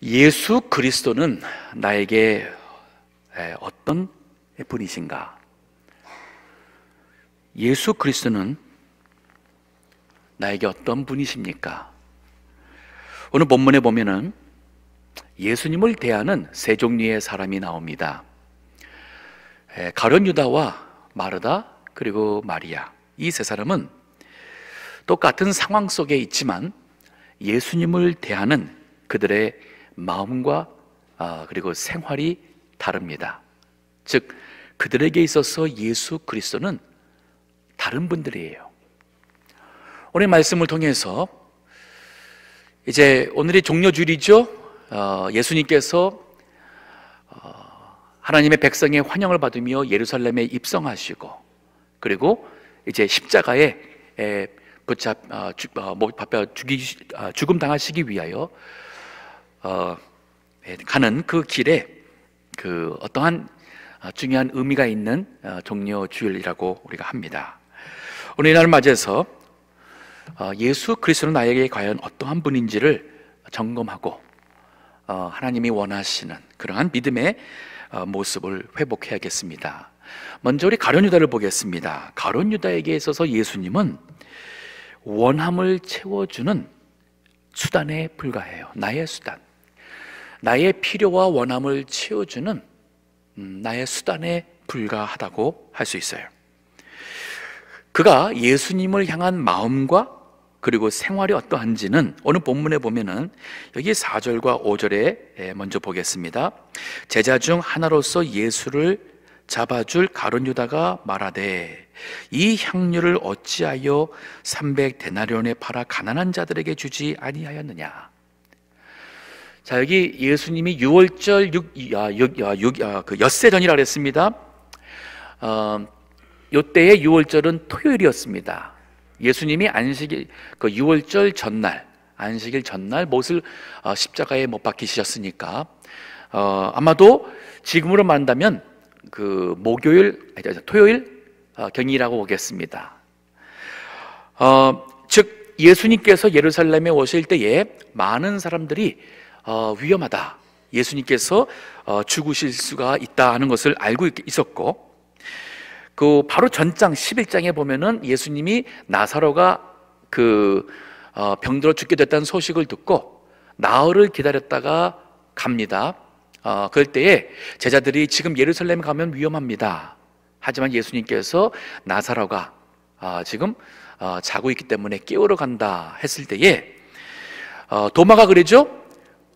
예수 그리스도는 나에게 어떤 분이신가? 예수 그리스도는 나에게 어떤 분이십니까? 오늘 본문에 보면은 예수님을 대하는 세 종류의 사람이 나옵니다. 가룟 유다와 마르다 그리고 마리아, 이 세 사람은 똑같은 상황 속에 있지만 예수님을 대하는 그들의 마음과 그리고 생활이 다릅니다. 즉 그들에게 있어서 예수 그리스도는 다른 분들이에요. 오늘 말씀을 통해서 이제 오늘이 종려주일이죠. 예수님께서 하나님의 백성의 환영을 받으며 예루살렘에 입성하시고, 그리고 이제 십자가에 죽음 당하시기 위하여 가는 그 길에 그 어떠한 중요한 의미가 있는 종려주일이라고 우리가 합니다. 오늘 이날을 맞이해서 예수 그리스도는 나에게 과연 어떠한 분인지를 점검하고 하나님이 원하시는 그러한 믿음의 모습을 회복해야겠습니다. 먼저 우리 가룟 유다를 보겠습니다. 가룟 유다에게 있어서 예수님은 원함을 채워주는 수단에 불과해요. 나의 수단, 나의 필요와 원함을 채워주는 나의 수단에 불과하다고 할 수 있어요. 그가 예수님을 향한 마음과 그리고 생활이 어떠한지는 오늘 본문에 보면은 여기 4절과 5절에 먼저 보겠습니다. 제자 중 하나로서 예수를 잡아줄 가룟 유다가 말하되 이 향료를 어찌하여 300데나리온에 팔아 가난한 자들에게 주지 아니하였느냐. 자, 여기 예수님이 유월절 그 엿새 전이라 그랬습니다. 요때의 유월절은 토요일이었습니다. 예수님이 안식일 그 유월절 전날, 안식일 전날 못을 십자가에 못 박히셨으니까 아마도 지금으로 말한다면 그 토요일 경이라고 보겠습니다. 즉 예수님께서 예루살렘에 오실 때에 많은 사람들이 위험하다, 예수님께서 죽으실 수가 있다 하는 것을 알고 있었고, 그 바로 전장 11장에 보면은 예수님이 나사로가 그 병들어 죽게 됐다는 소식을 듣고 나흘을 기다렸다가 갑니다. 그럴 때에 제자들이 지금 예루살렘 가면 위험합니다. 하지만 예수님께서 나사로가 지금 자고 있기 때문에 깨우러 간다 했을 때에 도마가 그러죠.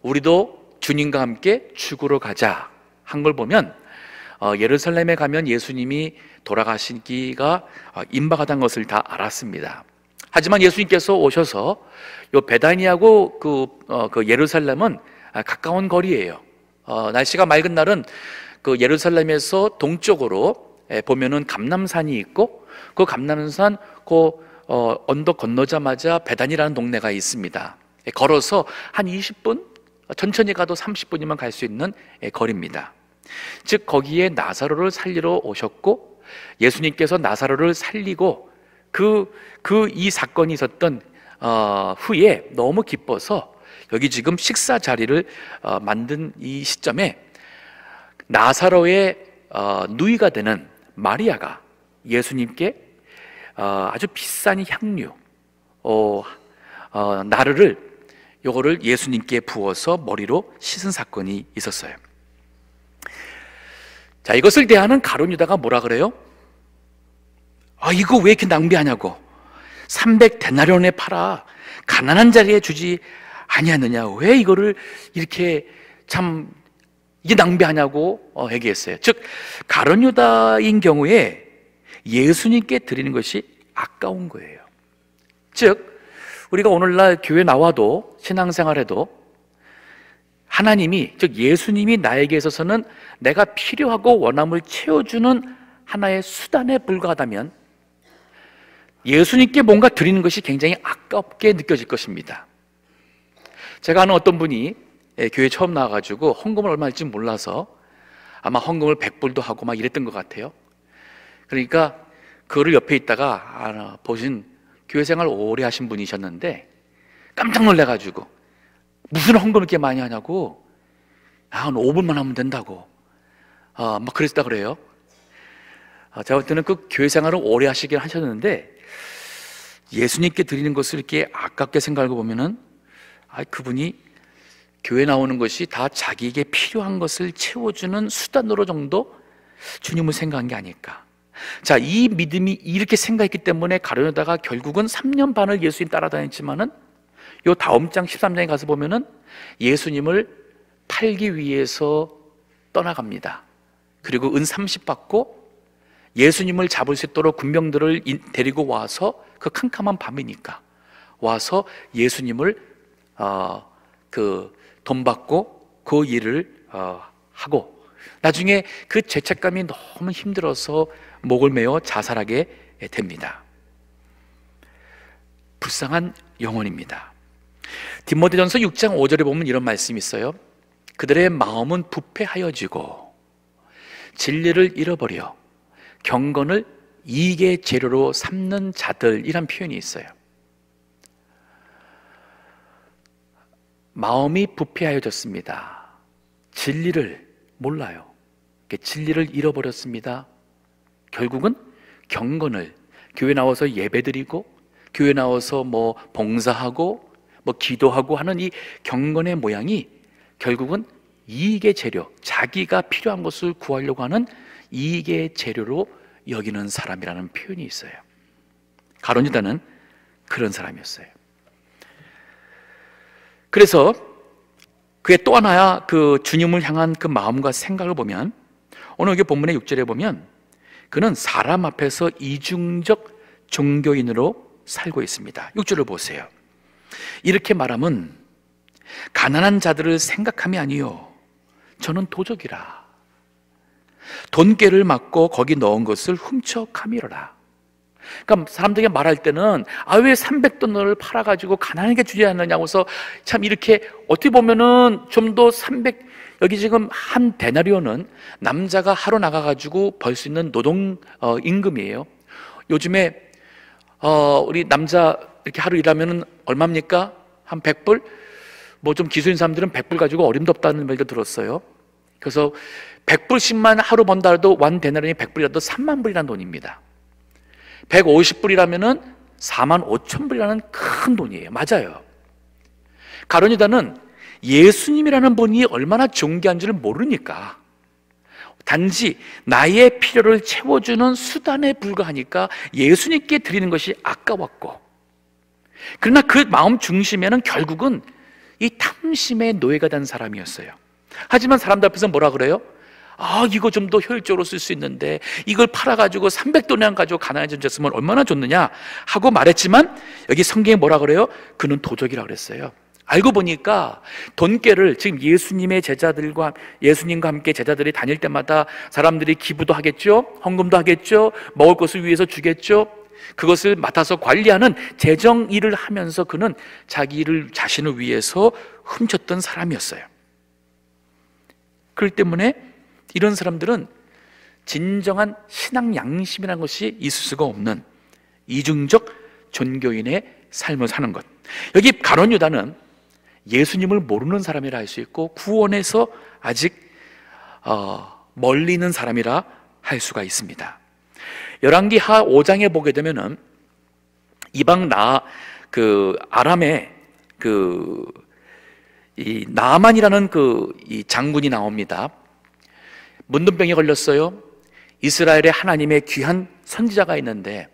우리도 주님과 함께 죽으러 가자 한 걸 보면 예루살렘에 가면 예수님이 돌아가시기가 임박하다는 것을 다 알았습니다. 하지만 예수님께서 오셔서 요 베다니하고 그 예루살렘은 가까운 거리예요. 날씨가 맑은 날은 그 예루살렘에서 동쪽으로 보면은 감람산이 있고, 그 감람산 언덕 건너자마자 베다니라는 동네가 있습니다. 걸어서 한 20분, 천천히 가도 30분이면 갈 수 있는 거리입니다. 즉 거기에 나사로를 살리러 오셨고, 예수님께서 나사로를 살리고 이 사건이 있었던 후에 너무 기뻐서 여기 지금 식사 자리를 만든 이 시점에 나사로의 누이가 되는 마리아가 예수님께 아주 비싼 향유 나르를 요거를 예수님께 부어서 머리로 씻은 사건이 있었어요. 자, 이것을 대하는 가룟 유다가 뭐라 그래요? 이거 왜 이렇게 낭비하냐고, 300데나리온에 팔아 가난한 자리에 주지 아니하느냐, 왜 이거를 이렇게 참 이게 낭비하냐고 얘기했어요. 즉 가룟 유다인 경우에 예수님께 드리는 것이 아까운 거예요. 즉 우리가 오늘날 교회 나와도 신앙생활에도 하나님이, 즉 예수님이 나에게 있어서는 내가 필요하고 원함을 채워주는 하나의 수단에 불과하다면 예수님께 뭔가 드리는 것이 굉장히 아깝게 느껴질 것입니다. 제가 아는 어떤 분이 교회 처음 나와가지고 헌금을 얼마 할지 몰라서 아마 헌금을 100불도 하고 막 이랬던 것 같아요. 그러니까 그거를 옆에 있다가 보신 교회 생활 오래 하신 분이셨는데 깜짝 놀래가지고 무슨 헌금을 이렇게 많이 하냐고. 한 5분만 하면 된다고. 막 그랬다 그래요. 제가 볼 때는 그 교회 생활을 오래 하시긴 하셨는데, 예수님께 드리는 것을 이렇게 아깝게 생각하고 보면은, 그분이 교회 나오는 것이 다 자기에게 필요한 것을 채워주는 수단으로 정도 주님을 생각한 게 아닐까. 자, 이 믿음이 이렇게 생각했기 때문에 가룟유다가 결국은 3년 반을 예수님 따라다녔지만은, 요 다음 장 13장에 가서 보면은 예수님을 팔기 위해서 떠나갑니다. 그리고 은 30 받고 예수님을 잡을 수 있도록 군병들을 데리고 와서, 그 캄캄한 밤이니까 와서 예수님을 돈 받고 그 일을 하고, 나중에 그 죄책감이 너무 힘들어서 목을 메어 자살하게 됩니다. 불쌍한 영혼입니다. 디모데전서 6장 5절에 보면 이런 말씀이 있어요. 그들의 마음은 부패하여지고 진리를 잃어버려 경건을 이익의 재료로 삼는 자들이란 표현이 있어요. 마음이 부패하여졌습니다. 진리를 몰라요. 진리를 잃어버렸습니다. 결국은 경건을, 교회 나와서 예배드리고 교회 나와서 뭐 봉사하고 뭐 기도하고 하는 이 경건의 모양이 결국은 이익의 재료, 자기가 필요한 것을 구하려고 하는 이익의 재료로 여기는 사람이라는 표현이 있어요. 가룟유다는 그런 사람이었어요. 그래서 그의 또 하나야 그 주님을 향한 그 마음과 생각을 보면, 오늘 여기 본문의 6절에 보면 그는 사람 앞에서 이중적 종교인으로 살고 있습니다. 6절을 보세요. 이렇게 말하면 가난한 자들을 생각함이 아니요 저는 도적이라. 돈깨를 맞고 거기 넣은 것을 훔쳐 가미러라. 그러니까 사람들에게 말할 때는 왜 300도너를 팔아가지고 가난하게 주지 않느냐고 해서, 참 이렇게 어떻게 보면은 좀 더 300, 여기 지금 한 데나리온은 남자가 하루 나가가지고 벌 수 있는 노동 임금이에요. 요즘에 우리 남자 이렇게 하루 일하면은 얼마입니까? 한 100불? 뭐 좀 기술인 사람들은 100불 가지고 어림도 없다는 말도 들었어요. 그래서 100불씩만 하루 번다 해도 완 데나리온이 100불이라도 3만 불이라는 돈입니다. 150불이라면은 4만 5천 불이라는 큰 돈이에요. 맞아요. 가룟유다는 예수님이라는 분이 얼마나 존귀한지를 모르니까 단지 나의 필요를 채워주는 수단에 불과하니까 예수님께 드리는 것이 아까웠고, 그러나 그 마음 중심에는 결국은 이 탐심의 노예가 된 사람이었어요. 하지만 사람들 앞에서 뭐라 그래요? 이거 좀 더 효율적으로 쓸 수 있는데 이걸 팔아가지고 300도냥 가지고 가난해졌으면 얼마나 좋느냐 하고 말했지만, 여기 성경에 뭐라 그래요? 그는 도적이라고 그랬어요. 알고 보니까 돈깨를, 지금 예수님의 제자들과 예수님과 함께 제자들이 다닐 때마다 사람들이 기부도 하겠죠, 헌금도 하겠죠, 먹을 것을 위해서 주겠죠. 그것을 맡아서 관리하는 재정 일을 하면서 그는 자기 일을 자신을 위해서 훔쳤던 사람이었어요. 그렇기 때문에 이런 사람들은 진정한 신앙 양심이라는 것이 있을 수가 없는 이중적 종교인의 삶을 사는 것. 여기 가룟유다는 예수님을 모르는 사람이라 할 수 있고 구원에서 아직 멀리 있는 사람이라 할 수가 있습니다. 열왕기하 5장에 보게 되면은 이방 아람의 이 나아만이라는 이 장군이 나옵니다. 문둥병에 걸렸어요. 이스라엘의 하나님의 귀한 선지자가 있는데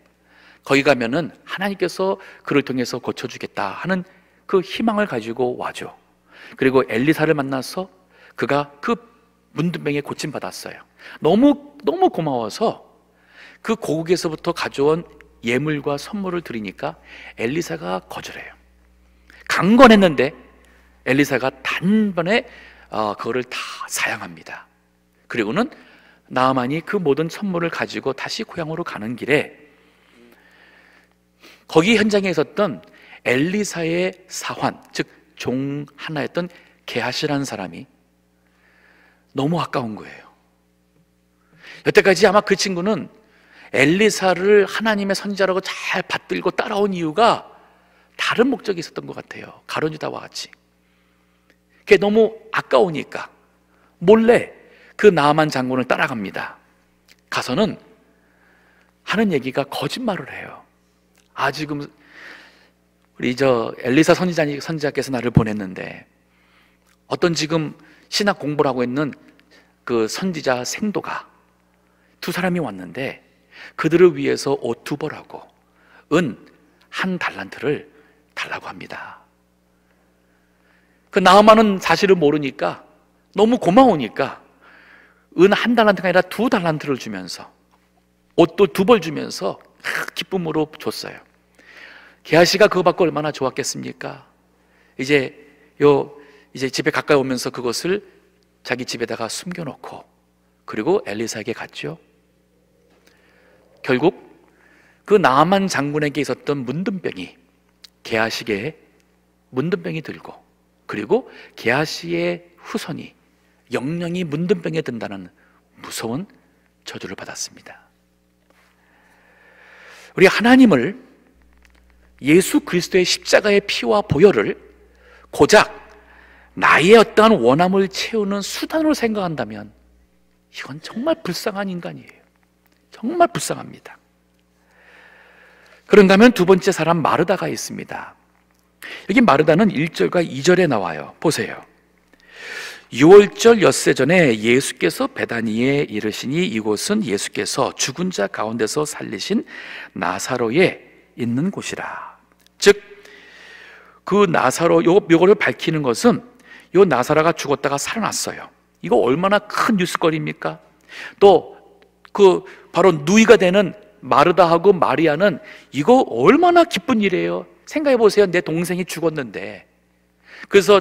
거기 가면은 하나님께서 그를 통해서 고쳐주겠다 하는 그 희망을 가지고 와죠. 그리고 엘리사를 만나서 그가 그 문둥병에 고침받았어요. 너무 고마워서 그 고국에서부터 가져온 예물과 선물을 드리니까 엘리사가 거절해요. 강권했는데 엘리사가 단번에 그거를 다 사양합니다. 그리고는 나아만이 그 모든 선물을 가지고 다시 고향으로 가는 길에 거기 현장에 있었던 엘리사의 사환, 즉 종 하나였던 게하시라는 사람이 너무 아까운 거예요. 여태까지 아마 그 친구는 엘리사를 하나님의 선지자라고 잘 받들고 따라온 이유가 다른 목적이 있었던 것 같아요. 가룟유다와 같이. 그게 너무 아까우니까 몰래 그 나아만 장군을 따라갑니다. 가서는 하는 얘기가 거짓말을 해요. 지금 우리 엘리사 선지자께서 나를 보냈는데 어떤 지금 신학 공부를 하고 있는 그 선지자 생도가 두 사람이 왔는데 그들을 위해서 옷 2벌하고 은 1달란트를 달라고 합니다. 그 나아만은 사실을 모르니까 너무 고마우니까 은 1달란트가 아니라 2달란트를 주면서 옷도 2벌 주면서 기쁨으로 줬어요. 게하시가 그거 받고 얼마나 좋았겠습니까? 이제 집에 가까이 오면서 그것을 자기 집에다가 숨겨놓고 그리고 엘리사에게 갔죠. 결국 그 나아만 장군에게 있었던 문둥병이 게하시에게 문둥병이 들고 그리고 게하시의 후손이 영영이 문둥병에 든다는 무서운 저주를 받았습니다. 우리 하나님을 예수 그리스도의 십자가의 피와 보혈을 고작 나의 어떠한 원함을 채우는 수단으로 생각한다면 이건 정말 불쌍한 인간이에요. 정말 불쌍합니다. 그런가 하면 두 번째 사람 마르다가 있습니다. 여기 마르다는 1절과 2절에 나와요. 보세요. 6월절 엿새 전에 예수께서 베다니에 이르시니 이곳은 예수께서 죽은 자 가운데서 살리신 나사로에 있는 곳이라. 즉 그 나사로 요거를 밝히는 것은 요 나사로가 죽었다가 살아났어요. 이거 얼마나 큰 뉴스거리입니까? 또 그 바로 누이가 되는 마르다하고 마리아는 이거 얼마나 기쁜 일이에요. 생각해 보세요. 내 동생이 죽었는데 그래서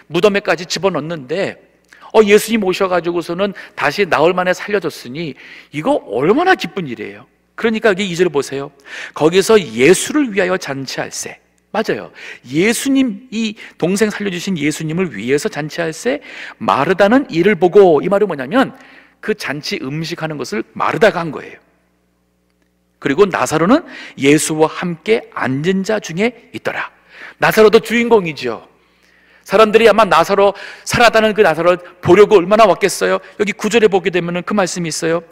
무덤에까지 집어넣는데 예수님 오셔가지고서는 다시 나흘 만에 살려줬으니 이거 얼마나 기쁜 일이에요. 그러니까 여기 2절 보세요. 거기서 예수를 위하여 잔치할세. 맞아요. 예수님, 이 동생 살려주신 예수님을 위해서 잔치할세. 마르다는 이를 보고, 이 말은 뭐냐면 그 잔치 음식하는 것을 마르다가 한 거예요. 그리고 나사로는 예수와 함께 앉은 자 중에 있더라. 나사로도 주인공이죠. 사람들이 아마 나사로 살아다는 그 나사로를 보려고 얼마나 왔겠어요. 여기 9절에 보게 되면 그 말씀이 있어요.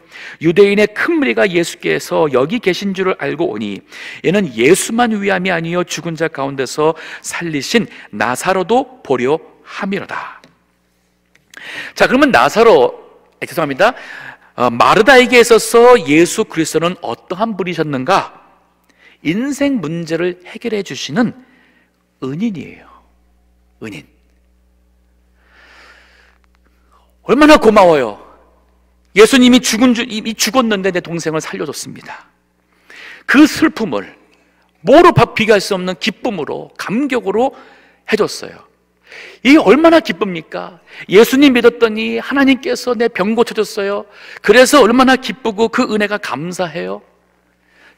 유대인의 큰 무리가 예수께서 여기 계신 줄을 알고 오니 이는 예수만 위함이 아니요 죽은 자 가운데서 살리신 나사로도 보려 함이로다. 자, 그러면 죄송합니다. 마르다에게 있어서 예수 그리스도는 어떠한 분이셨는가? 인생 문제를 해결해 주시는 은인이에요. 은인. 얼마나 고마워요. 예수님이 죽었는데 내 동생을 살려줬습니다. 그 슬픔을 뭐로 비교할 수 없는 기쁨으로, 감격으로 해줬어요. 이 얼마나 기쁩니까? 예수님 믿었더니 하나님께서 내 병 고쳐줬어요. 그래서 얼마나 기쁘고 그 은혜가 감사해요.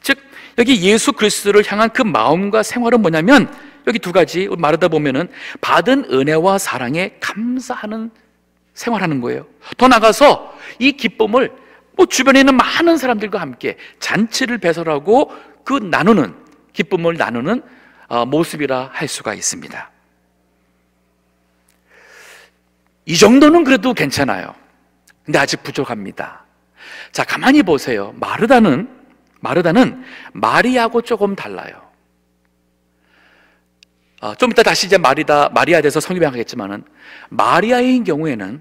즉 여기 예수 그리스도를 향한 그 마음과 생활은 뭐냐면 여기 두 가지 말하다 보면은 받은 은혜와 사랑에 감사하는 생활하는 거예요. 더 나가서 이 기쁨을 주변에 있는 많은 사람들과 함께 잔치를 배설하고 그 기쁨을 나누는 모습이라 할 수가 있습니다. 이 정도는 그래도 괜찮아요. 근데 아직 부족합니다. 자, 가만히 보세요. 마르다는 마리아하고 조금 달라요. 좀 이따 다시 이제 마리아에 대해서 설명하겠지만은 마리아의 경우에는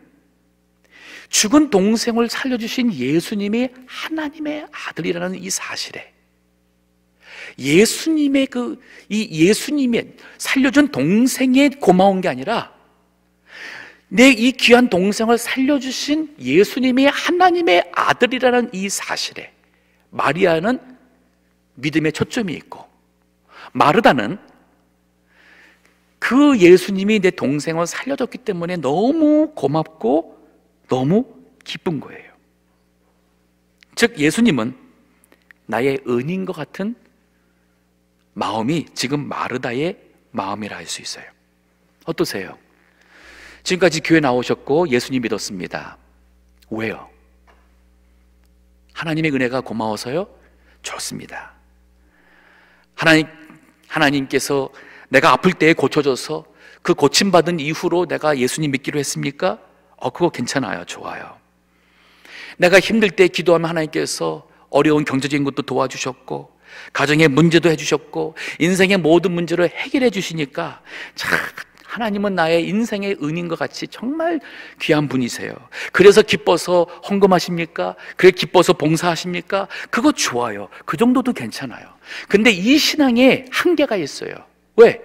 죽은 동생을 살려주신 예수님이 하나님의 아들이라는 이 사실에 예수님의 예수님의 살려준 동생에 고마운 게 아니라 내 이 귀한 동생을 살려주신 예수님이 하나님의 아들이라는 이 사실에 마리아는 믿음에 초점이 있고 마르다는 그 예수님이 내 동생을 살려줬기 때문에 너무 고맙고 너무 기쁜 거예요. 즉 예수님은 나의 은인과 같은 마음이 지금 마르다의 마음이라 할 수 있어요. 어떠세요? 지금까지 교회 나오셨고 예수님 믿었습니다. 왜요? 하나님의 은혜가 고마워서요? 좋습니다. 하나님께서 내가 아플 때에 고쳐줘서 그 고침받은 이후로 내가 예수님 믿기로 했습니까? 그거 괜찮아요. 좋아요. 내가 힘들 때 기도하면 하나님께서 어려운 경제적인 것도 도와주셨고, 가정의 문제도 해주셨고, 인생의 모든 문제를 해결해 주시니까 참 하나님은 나의 인생의 은인과 같이 정말 귀한 분이세요. 그래서 기뻐서 헌금하십니까? 그래 기뻐서 봉사하십니까? 그거 좋아요. 그 정도도 괜찮아요. 근데 이 신앙에 한계가 있어요. 왜?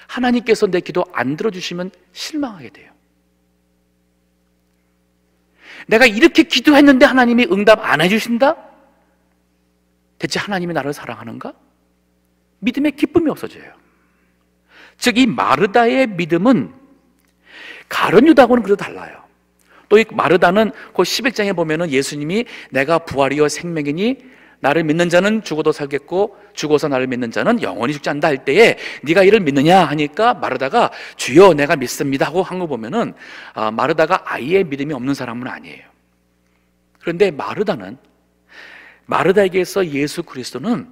하나님께서 내 기도 안 들어주시면 실망하게 돼요. 내가 이렇게 기도했는데 하나님이 응답 안 해주신다? 대체 하나님이 나를 사랑하는가? 믿음의 기쁨이 없어져요. 즉, 이 마르다의 믿음은 가룟 유다하고는 그래도 달라요. 또 이 마르다는 그 11장에 보면은 예수님이 내가 부활이요 생명이니 나를 믿는 자는 죽어도 살겠고 죽어서 나를 믿는 자는 영원히 죽지 않는다 할 때에 네가 이를 믿느냐 하니까 마르다가 주여 내가 믿습니다 하고 한 거 보면은 마르다가 아예 믿음이 없는 사람은 아니에요. 그런데 마르다에게서 예수 그리스도는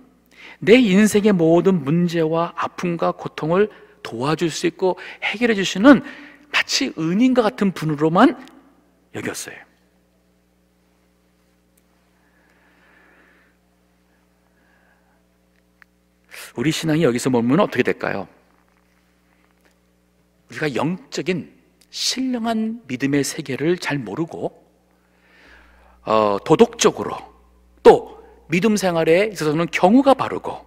내 인생의 모든 문제와 아픔과 고통을 도와줄 수 있고 해결해 주시는 마치 은인과 같은 분으로만 여겼어요. 우리 신앙이 여기서 머물면 어떻게 될까요? 우리가 영적인 신령한 믿음의 세계를 잘 모르고 도덕적으로 또 믿음 생활에 있어서는 경우가 바르고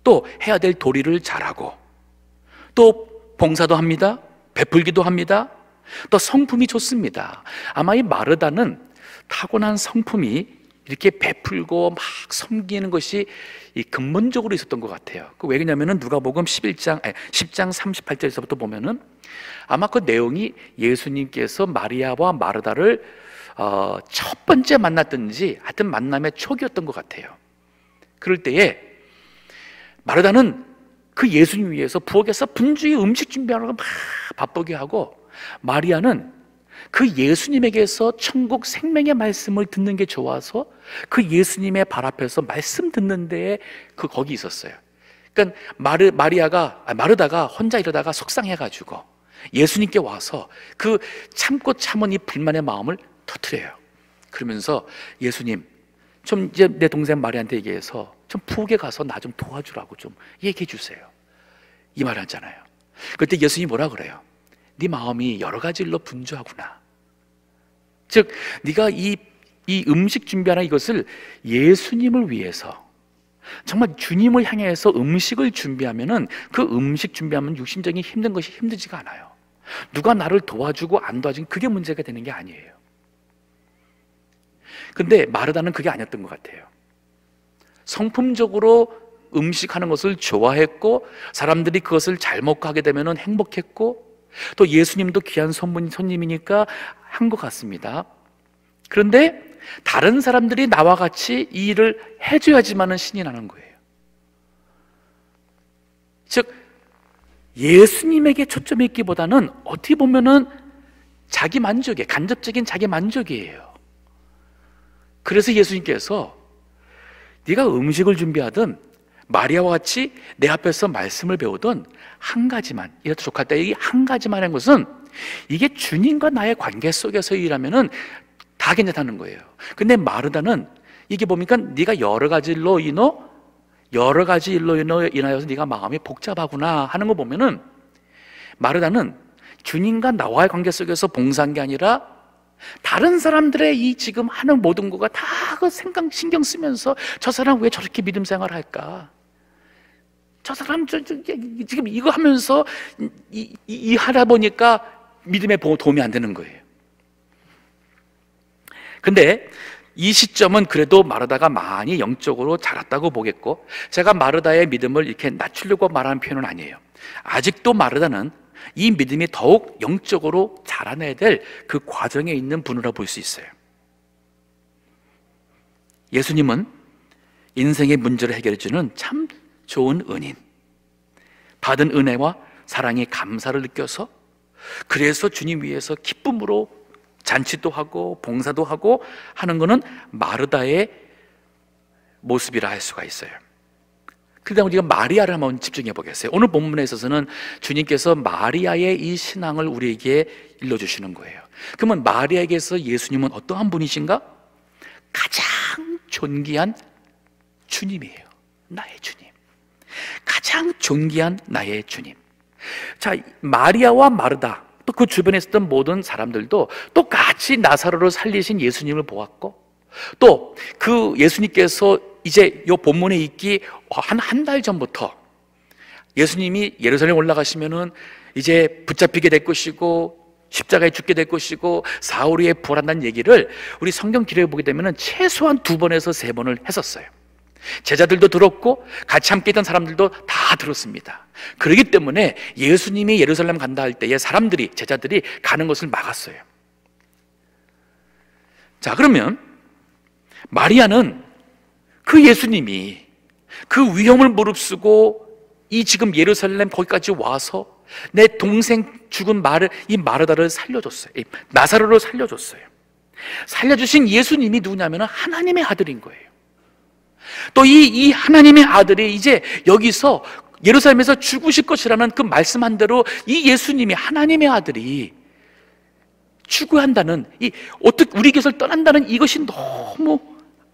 또 해야 될 도리를 잘하고 또 봉사도 합니다. 베풀기도 합니다. 또 성품이 좋습니다. 아마 이 마르다는 타고난 성품이 이렇게 베풀고 막 섬기는 것이 근본적으로 있었던 것 같아요. 왜냐하면 누가복음 10장 38절에서부터 보면은 아마 그 내용이 예수님께서 마리아와 마르다를 첫 번째 만났든지 하여튼 만남의 초기였던 것 같아요. 그럴 때에 마르다는 그 예수님 위해서 부엌에서 분주히 음식 준비하느라고 막 바쁘게 하고, 마리아는 그 예수님에게서 천국 생명의 말씀을 듣는 게 좋아서 그 예수님의 발 앞에서 말씀 듣는 데에 거기 있었어요. 그러니까 마르다가 혼자 이러다가 속상해가지고 예수님께 와서 그 참고 참은 이 불만의 마음을 터뜨려요. 그러면서 예수님, 좀 이제 내 동생 마리아한테 얘기해서 좀 부엌에 가서 나 좀 도와주라고 좀 얘기해 주세요. 이 말 하잖아요. 그때 예수님이 뭐라 그래요? 네 마음이 여러 가지 일로 분주하구나. 즉, 네가 이 음식 준비하는 이것을 예수님을 위해서, 정말 주님을 향해서 음식을 준비하면은 그 음식 준비하면 육신적인 힘든 것이 힘들지가 않아요. 누가 나를 도와주고 안 도와주면 그게 문제가 되는 게 아니에요. 근데 마르다는 그게 아니었던 것 같아요. 성품적으로 음식하는 것을 좋아했고 사람들이 그것을 잘 먹고 하게 되면 행복했고 또 예수님도 귀한 손님이니까 한 것 같습니다. 그런데 다른 사람들이 나와 같이 이 일을 해줘야지만은 신이 나는 거예요. 즉, 예수님에게 초점이 있기보다는 어떻게 보면은 자기 만족에, 간접적인 자기 만족이에요. 그래서 예수님께서 네가 음식을 준비하든 마리아와 같이 내 앞에서 말씀을 배우든 한 가지만, 이래도 족할 때 이 한 가지만 한 것은 이게 주님과 나의 관계 속에서 일하면은 다 괜찮다는 거예요. 근데 마르다는 이게 뭡니까? 네가 여러 가지 일로 인하여서 네가 마음이 복잡하구나 하는 거 보면은 마르다는 주님과 나와의 관계 속에서 봉사한 게 아니라 다른 사람들의 이 지금 하는 모든 거가 다 그 신경 쓰면서 저 사람 왜 저렇게 믿음 생활을 할까? 저 사람 지금 이거 하면서 이 하다 보니까 믿음에 도움이 안 되는 거예요. 근데 이 시점은 그래도 마르다가 많이 영적으로 자랐다고 보겠고, 제가 마르다의 믿음을 이렇게 낮추려고 말하는 표현은 아니에요. 아직도 마르다는 이 믿음이 더욱 영적으로 자라나야 될 그 과정에 있는 분이라 볼 수 있어요. 예수님은 인생의 문제를 해결해 주는 참 좋은 은인, 받은 은혜와 사랑에 감사를 느껴서 그래서 주님 위해서 기쁨으로 잔치도 하고 봉사도 하고 하는 것은 마르다의 모습이라 할 수가 있어요. 그러다 우리가 마리아를 한번 집중해 보겠어요. 오늘 본문에 있어서는 주님께서 마리아의 이 신앙을 우리에게 일러주시는 거예요. 그러면 마리아에게서 예수님은 어떠한 분이신가? 가장 존귀한 주님이에요. 나의 주님. 가장 존귀한 나의 주님. 자, 마리아와 마르다, 또 그 주변에 있었던 모든 사람들도 똑같이 나사로를 살리신 예수님을 보았고, 또 그 예수님께서 이제 이 본문에 있기 한 달 전부터 예수님이 예루살렘 올라가시면은 이제 붙잡히게 될 것이고 십자가에 죽게 될 것이고 사흘 후에 부활한다는 얘기를 우리 성경 기록에 보게 되면은 최소한 2번에서 3번을 했었어요. 제자들도 들었고 같이 함께 있던 사람들도 다 들었습니다. 그렇기 때문에 예수님이 예루살렘 간다 할 때에 사람들이, 제자들이 가는 것을 막았어요. 자, 그러면 마리아는 그 예수님이 그 위험을 무릅쓰고 이 지금 예루살렘 거기까지 와서 내 동생 죽은 이 마르다를 살려줬어요. 나사로를 살려줬어요. 살려주신 예수님이 누구냐면 하나님의 아들인 거예요. 또 이 하나님의 아들이 이제 여기서 예루살렘에서 죽으실 것이라는 그 말씀한 대로 이 예수님이, 하나님의 아들이 추구한다는, 어떻게 우리 곁을 떠난다는 이것이 너무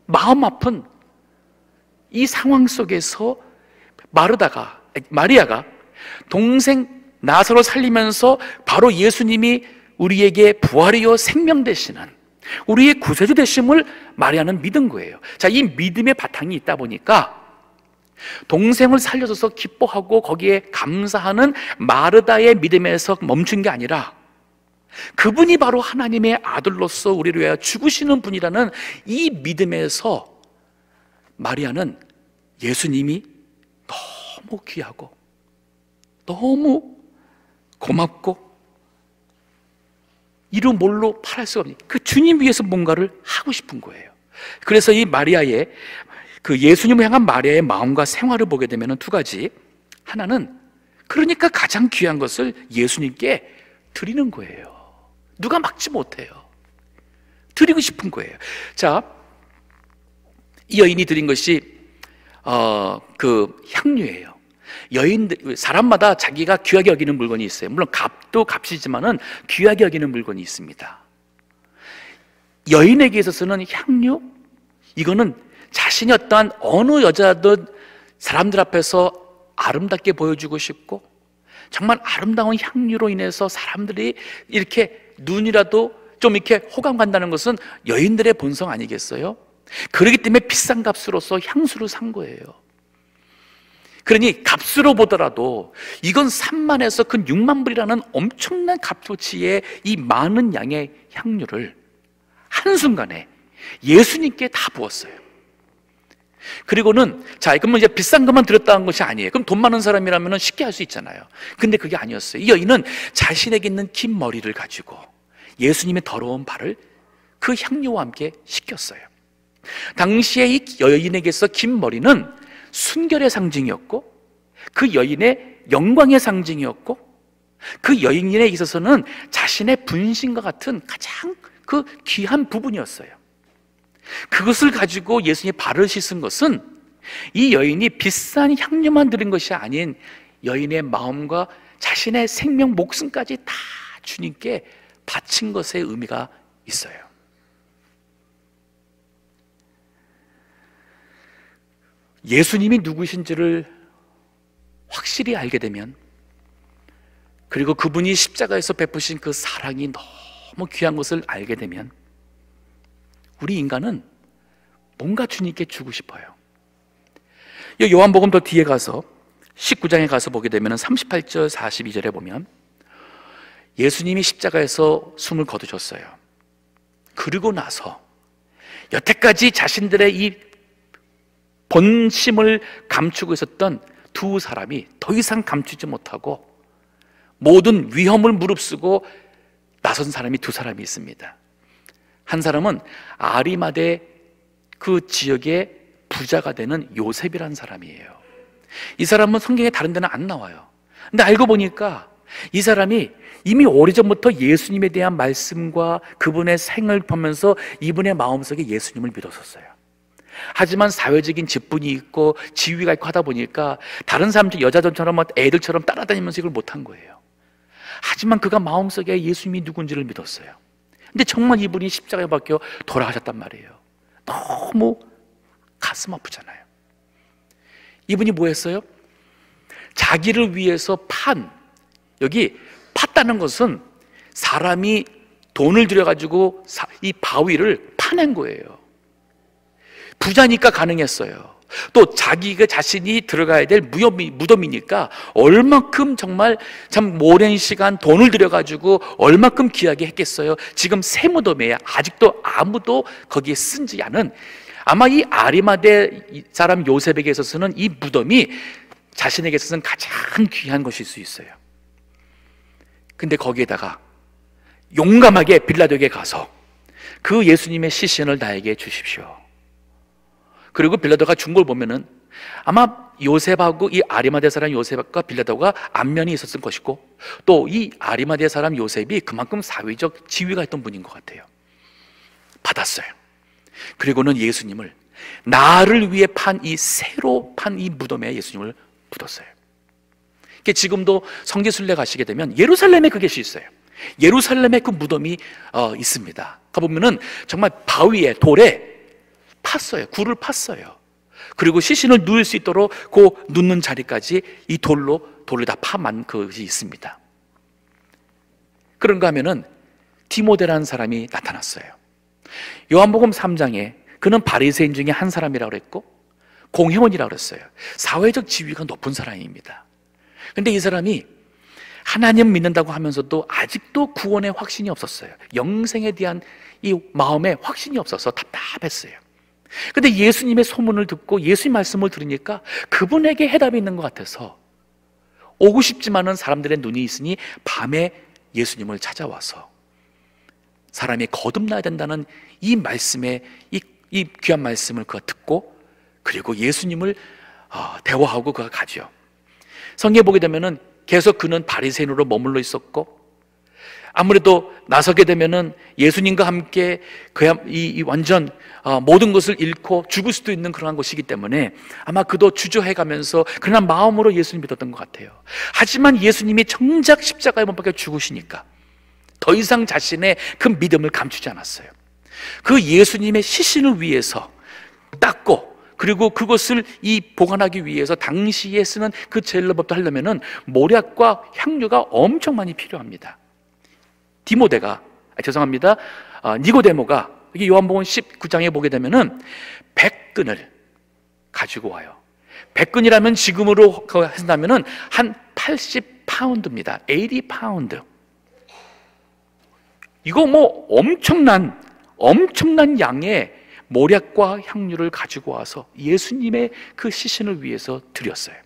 마음 아픈 이 상황 속에서 마리아가 동생 나사로 살리면서 바로 예수님이 우리에게 부활이요 생명 되시는 우리의 구세주 되심을 마리아는 믿은 거예요. 자, 이 믿음의 바탕이 있다 보니까 동생을 살려줘서 기뻐하고 거기에 감사하는 마르다의 믿음에서 멈춘 게 아니라 그분이 바로 하나님의 아들로서 우리를 위하여 죽으시는 분이라는 이 믿음에서 마리아는 예수님이 너무 귀하고 너무 고맙고 이루 뭘로 팔할 수가 없는 그 주님 위해서 뭔가를 하고 싶은 거예요. 그래서 이 마리아의 그 예수님을 향한 마리아의 마음과 생활을 보게 되면 2가지. 하나는 그러니까 가장 귀한 것을 예수님께 드리는 거예요. 누가 막지 못해요. 드리고 싶은 거예요. 자, 이 여인이 드린 것이 그 향유예요. 여인들, 사람마다 자기가 귀하게 여기는 물건이 있어요. 물론 값도 값이지만은 귀하게 여기는 물건이 있습니다. 여인에게 있어서는 향유, 이거는 자신이 어떠한 어느 여자든 사람들 앞에서 아름답게 보여주고 싶고 정말 아름다운 향유로 인해서 사람들이 이렇게 눈이라도 좀 이렇게 호감 간다는 것은 여인들의 본성 아니겠어요? 그렇기 때문에 비싼 값으로서 향수를 산 거예요. 그러니 값으로 보더라도 이건 3만에서 근 6만 불이라는 엄청난 값어치의 이 많은 양의 향유를 한순간에 예수님께 다 부었어요. 그리고는 자, 그러면 이제 비싼 것만 드렸다는 것이 아니에요. 그럼 돈 많은 사람이라면 쉽게 할 수 있잖아요. 근데 그게 아니었어요. 이 여인은 자신에게 있는 긴 머리를 가지고 예수님의 더러운 발을 그 향유와 함께 씻겼어요. 당시에 이 여인에게서 긴 머리는 순결의 상징이었고 그 여인의 영광의 상징이었고 그 여인에 있어서는 자신의 분신과 같은 가장 그 귀한 부분이었어요. 그것을 가지고 예수님이 발을 씻은 것은 이 여인이 비싼 향유만 드린 것이 아닌 여인의 마음과 자신의 생명, 목숨까지 다 주님께 바친 것의 의미가 있어요. 예수님이 누구신지를 확실히 알게 되면, 그리고 그분이 십자가에서 베푸신 그 사랑이 너무 귀한 것을 알게 되면 우리 인간은 뭔가 주님께 주고 싶어요. 요한복음 더 뒤에 가서 19장에 가서 보게 되면 38절 42절에 보면 예수님이 십자가에서 숨을 거두셨어요. 그리고 나서 여태까지 자신들의 이 본심을 감추고 있었던 2 사람이 더 이상 감추지 못하고 모든 위험을 무릅쓰고 나선 사람이 2 사람이 있습니다. 한 사람은 아리마대 그 지역의 부자가 되는 요셉이라는 사람이에요. 이 사람은 성경에 다른 데는 안 나와요. 근데 알고 보니까 이 사람이 이미 오래전부터 예수님에 대한 말씀과 그분의 생을 보면서 이분의 마음속에 예수님을 믿었었어요. 하지만 사회적인 직분이 있고 지위가 있고 하다 보니까 다른 사람들, 여자들처럼 애들처럼 따라다니면서 이걸 못한 거예요. 하지만 그가 마음속에 예수님이 누군지를 믿었어요. 근데 정말 이분이 십자가에 박혀 돌아가셨단 말이에요. 너무 가슴 아프잖아요. 이분이 뭐 했어요? 자기를 위해서 여기 팠다는 것은 사람이 돈을 들여가지고 이 바위를 파낸 거예요. 부자니까 가능했어요. 또 자기가 자신이 들어가야 될 무덤이니까 얼마큼 정말 참 오랜 시간 돈을 들여가지고 얼마큼 귀하게 했겠어요. 지금 새 무덤이에요. 아직도 아무도 거기에 쓴지 않은, 아마 이 아리마대 사람 요셉에게 있어서는 이 무덤이 자신에게 있어서는 가장 귀한 것일 수 있어요. 근데 거기에다가 용감하게 빌라도에게 가서 그 예수님의 시신을 나에게 주십시오. 그리고 빌라도가 준 걸 보면은 아마 요셉하고 이 아리마대 사람 요셉과 빌라도가 안면이 있었을 것이고, 또 이 아리마대 사람 요셉이 그만큼 사회적 지위가 있던 분인 것 같아요. 받았어요. 그리고는 예수님을, 나를 위해 새로 판 이 무덤에 예수님을 묻었어요. 지금도 성지순례 가시게 되면 예루살렘에 그것이 있어요. 예루살렘에 그 무덤이 있습니다. 가보면은 정말 바위에, 돌에 팠어요. 굴을 팠어요. 그리고 시신을 누울 수 있도록 그 눕는 자리까지 이 돌을 다 파만 것이 있습니다. 그런가 하면은 디모데라는 사람이 나타났어요. 요한복음 3장에 그는 바리새인 중에 한 사람이라고 그랬고 공회원이라고 그랬어요. 사회적 지위가 높은 사람입니다. 근데 이 사람이 하나님 믿는다고 하면서도 아직도 구원의 확신이 없었어요. 영생에 대한 이 마음에 확신이 없어서 답답했어요. 근데 예수님의 소문을 듣고 예수님 말씀을 들으니까 그분에게 해답이 있는 것 같아서 오고 싶지만은 사람들의 눈이 있으니 밤에 예수님을 찾아와서 사람이 거듭나야 된다는 이 말씀에 이 귀한 말씀을 그가 듣고, 그리고 예수님을 대화하고 그가 가죠. 성경에 보게 되면은 계속 그는 바리새인으로 머물러 있었고, 아무래도 나서게 되면은 예수님과 함께 완전 모든 것을 잃고 죽을 수도 있는 그러한 것이기 때문에 아마 그도 주저해가면서 그런 마음으로 예수님 믿었던 것 같아요. 하지만 예수님이 정작 십자가에 못 박혀 죽으시니까 더 이상 자신의 그 믿음을 감추지 않았어요. 그 예수님의 시신을 위해서 닦고, 그리고 그것을 보관하기 위해서 당시에 쓰는 그 젤로법도 하려면은 모략과 향유가 엄청 많이 필요합니다. 니고데모가 여기 요한복음 19장에 보게 되면은 100근을 가지고 와요. 100근이라면 지금으로 한다면은 한 80파운드입니다. 80파운드. 이거 뭐 엄청난 양의 모략과 향유를 가지고 와서 예수님의 그 시신을 위해서 드렸어요.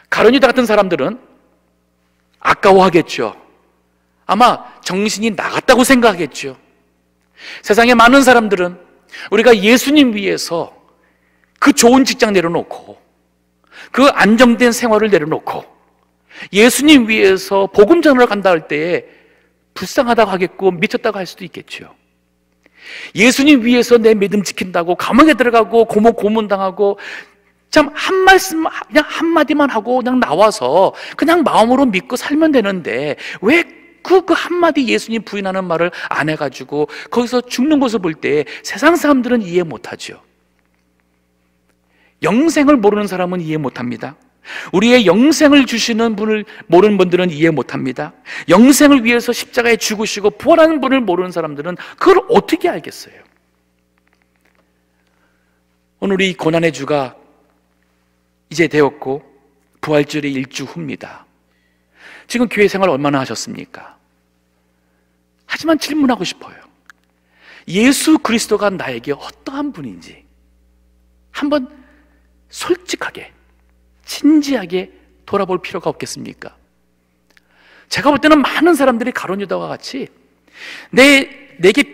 가룟유다 같은 사람들은 아까워하겠죠. 아마 정신이 나갔다고 생각하겠죠. 세상에 많은 사람들은 우리가 예수님 위해서 그 좋은 직장 내려놓고 그 안정된 생활을 내려놓고 예수님 위해서 복음 전하러 간다 할 때에 불쌍하다고 하겠고 미쳤다고 할 수도 있겠죠. 예수님 위해서 내 믿음 지킨다고 감옥에 들어가고 고문당하고 참 그냥 한마디만 하고 그냥 나와서 그냥 마음으로 믿고 살면 되는데 왜 그 한마디 예수님 부인하는 말을 안 해가지고 거기서 죽는 것을 볼 때 세상 사람들은 이해 못하죠. 영생을 모르는 사람은 이해 못합니다. 우리의 영생을 주시는 분을 모르는 분들은 이해 못합니다. 영생을 위해서 십자가에 죽으시고 부활하는 분을 모르는 사람들은 그걸 어떻게 알겠어요? 오늘 이 고난의 주가 이제 되었고 부활절이 일주 후입니다. 지금 교회 생활 얼마나 하셨습니까? 하지만 질문하고 싶어요. 예수 그리스도가 나에게 어떠한 분인지 한번 솔직하게 진지하게 돌아볼 필요가 없겠습니까? 제가 볼 때는 많은 사람들이 가룟유다와 같이 내게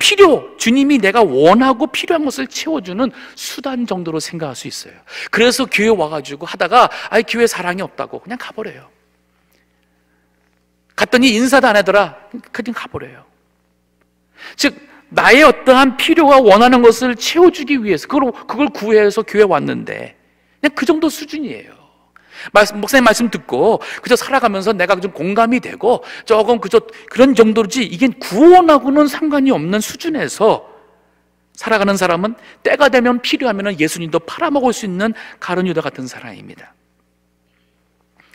주님이 내가 원하고 필요한 것을 채워주는 수단 정도로 생각할 수 있어요. 그래서 교회 와가지고 하다가 교회 사랑이 없다고 그냥 가버려요. 갔더니 인사도 안 하더라. 그냥 가버려요. 즉 나의 어떠한 필요와 원하는 것을 채워주기 위해서 그걸 구해서 교회 왔는데 그냥 그 정도 수준이에요. 목사님 말씀 듣고 그저 살아가면서 내가 좀 공감이 되고 조금 그저 그런 정도지, 이게 구원하고는 상관이 없는 수준에서 살아가는 사람은 때가 되면 필요하면 예수님도 팔아먹을 수 있는 가룟 유다 같은 사람입니다.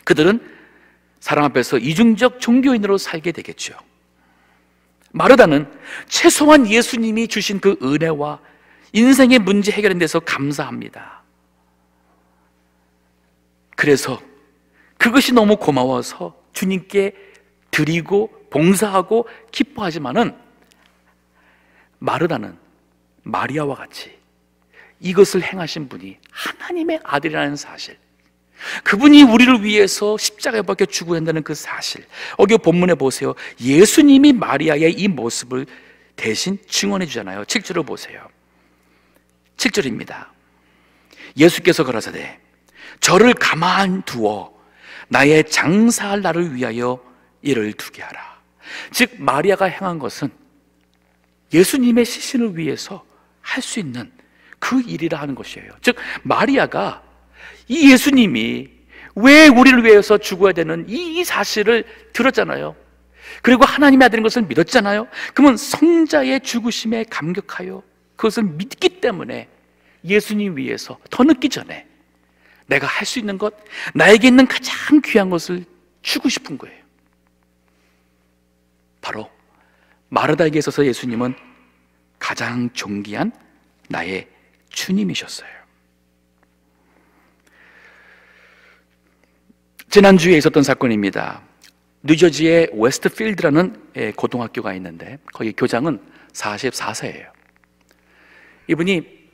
그들은 사람 앞에서 이중적 종교인으로 살게 되겠죠. 마르다는 최소한 예수님이 주신 그 은혜와 인생의 문제 해결에 대해서 감사합니다. 그래서 그것이 너무 고마워서 주님께 드리고 봉사하고 기뻐하지만은, 마르다는 마리아와 같이 이것을 행하신 분이 하나님의 아들이라는 사실, 그분이 우리를 위해서 십자가에 박혀 죽어야 한다는 그 사실, 여기 본문에 보세요. 예수님이 마리아의 이 모습을 대신 증언해 주잖아요. 7절을 보세요. 7절입니다. 예수께서 가라사대 저를 가만두어 나의 장사할 날을 위하여 이를 두게 하라. 즉 마리아가 행한 것은 예수님의 시신을 위해서 할 수 있는 그 일이라 하는 것이에요. 즉 마리아가 이 예수님이 왜 우리를 위해서 죽어야 되는 이 사실을 들었잖아요. 그리고 하나님의 아들인 것을 믿었잖아요. 그러면 성자의 죽으심에 감격하여 그것을 믿기 때문에 예수님 위해서 더 늦기 전에 내가 할 수 있는 것, 나에게 있는 가장 귀한 것을 주고 싶은 거예요. 바로 마르다에게 있어서 예수님은 가장 존귀한 나의 주님이셨어요. 지난주에 있었던 사건입니다. 뉴저지의 웨스트필드라는 고등학교가 있는데 거기 교장은 44세예요. 이분이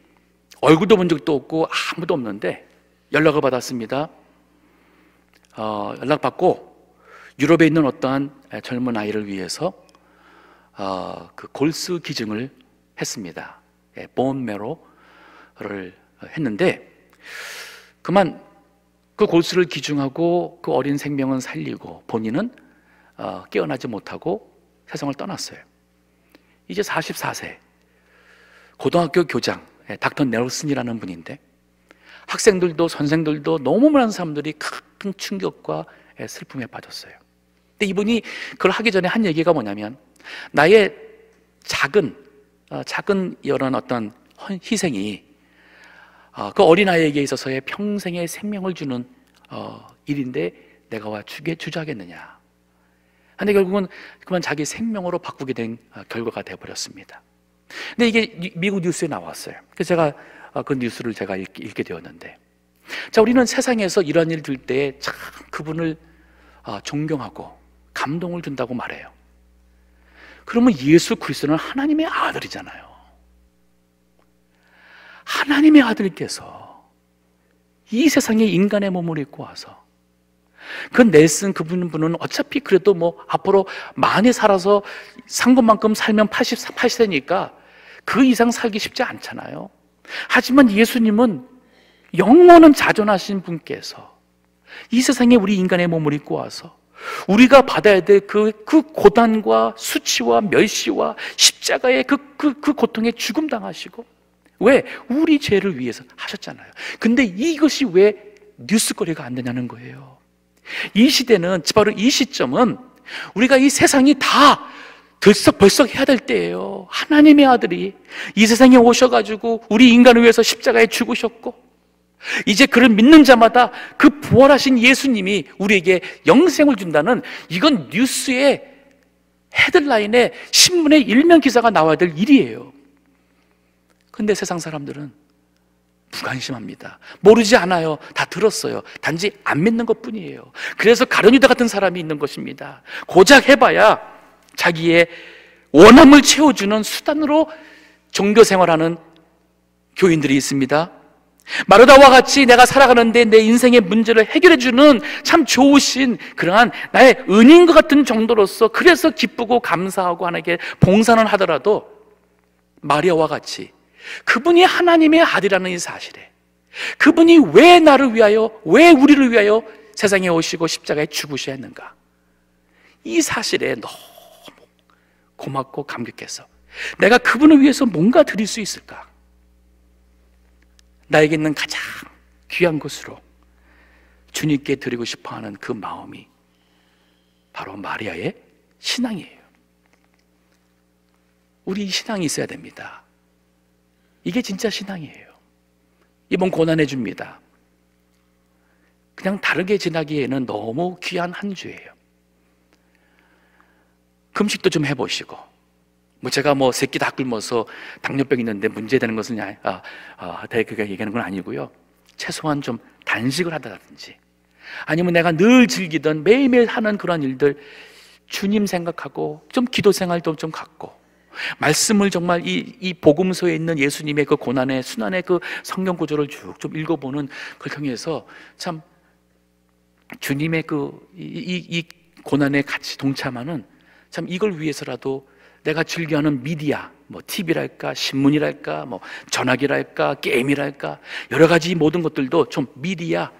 얼굴도 본 적도 없고 아무도 없는데 연락을 받았습니다. 연락받고 유럽에 있는 어떠한 젊은 아이를 위해서 그 골수 기증을 했습니다. 본 메로를 했는데 그만 그 골수를 기증하고 그 어린 생명은 살리고 본인은 깨어나지 못하고 세상을 떠났어요. 이제 44세 고등학교 교장 닥터 넬슨이라는 분인데 학생들도 선생들도 너무 많은 사람들이 큰 충격과 슬픔에 빠졌어요. 근데 이분이 그걸 하기 전에 한 얘기가 뭐냐면, 나의 작은 이런 어떤 희생이 그 어린아이에게 있어서의 평생의 생명을 주는 일인데 내가 와 주자겠느냐. 근데 결국은 그만 자기 생명으로 바꾸게 된 결과가 되어버렸습니다. 근데 이게 미국 뉴스에 나왔어요. 그래서 제가 그 뉴스를 제가 읽게 되었는데, 자, 우리는 세상에서 이런 일 들 때 참 그분을 존경하고 감동을 준다고 말해요. 그러면 예수 그리스도는 하나님의 아들이잖아요. 하나님의 아들께서 이 세상에 인간의 몸을 입고 와서, 그 넬슨 그분은 어차피 그래도 뭐 앞으로 많이 살아서 산 것만큼 살면 80세니까 그 이상 살기 쉽지 않잖아요. 하지만 예수님은 영원한 자존하신 분께서 이 세상에 우리 인간의 몸을 입고 와서 우리가 받아야 될 그 고단과 수치와 멸시와 십자가의 그 고통에 죽음 당하시고, 왜? 우리 죄를 위해서 하셨잖아요. 근데 이것이 왜 뉴스거리가 안 되냐는 거예요. 이 시대는, 바로 이 시점은 우리가 이 세상이 다 들썩벌썩 해야 될 때예요. 하나님의 아들이 이 세상에 오셔가지고 우리 인간을 위해서 십자가에 죽으셨고, 이제 그를 믿는 자마다 그 부활하신 예수님이 우리에게 영생을 준다는, 이건 뉴스의 헤드라인에 신문의 일면 기사가 나와야 될 일이에요. 근데 세상 사람들은 무관심합니다. 모르지 않아요. 다 들었어요. 단지 안 믿는 것 뿐이에요. 그래서 가룟 유다 같은 사람이 있는 것입니다. 고작 해봐야 자기의 원함을 채워주는 수단으로 종교 생활하는 교인들이 있습니다. 마르다와 같이 내가 살아가는데 내 인생의 문제를 해결해주는 참 좋으신 그러한 나의 은인 것 같은 정도로서, 그래서 기쁘고 감사하고 하나님께 봉사는 하더라도 마리아와 같이 그분이 하나님의 아들이라는 이 사실에, 그분이 왜 나를 위하여, 왜 우리를 위하여 세상에 오시고 십자가에 죽으셔야 했는가, 이 사실에 너무 고맙고 감격해서 내가 그분을 위해서 뭔가 드릴 수 있을까? 나에게 있는 가장 귀한 것으로 주님께 드리고 싶어하는 그 마음이 바로 마리아의 신앙이에요. 우리 신앙이 있어야 됩니다. 이게 진짜 신앙이에요. 이번 고난해 줍니다. 그냥 다르게 지나기에는 너무 귀한 한 주예요. 금식도 좀 해보시고, 제가 새끼 다 굶어서 당뇨병 있는데 문제되는 것은 그가 얘기하는 건 아니고요. 최소한 좀 단식을 하다든지, 아니면 내가 늘 즐기던 매일매일 하는 그런 일들 주님 생각하고 좀 기도 생활도 좀 갖고, 말씀을 정말 이 복음서에 있는 예수님의 그 고난의 순환의 그 성경 구조를 쭉 좀 읽어보는 그걸 통해서 참 주님의 이 고난에 같이 동참하는, 참 이걸 위해서라도 내가 즐겨하는 미디어, TV랄까, 신문이랄까, 전화기랄까, 게임이랄까, 여러 가지 모든 것들도 좀 미디어,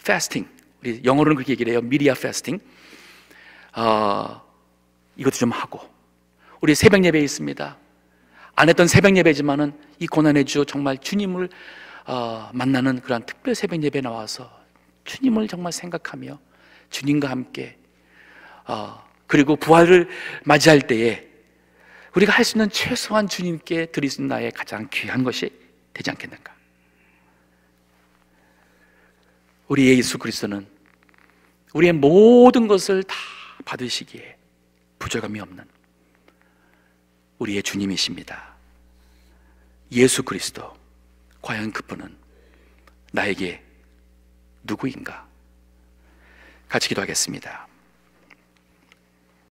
패스팅, 우리 영어로는 그렇게 얘기를 해요. 미디어 패스팅. 이것도 좀 하고, 우리 새벽 예배 있습니다. 안 했던 새벽 예배지만은 이 고난의 주 정말 주님을 만나는 그런 특별 새벽 예배 나와서 주님을 정말 생각하며 주님과 함께 그리고 부활을 맞이할 때에 우리가 할 수 있는 최소한 주님께 드릴 수 있는 나의 가장 귀한 것이 되지 않겠는가? 우리 예수 그리스도는 우리의 모든 것을 다 받으시기에 부족함이 없는 우리의 주님이십니다. 예수 그리스도, 과연 그분은 나에게 누구인가? 같이 기도하겠습니다.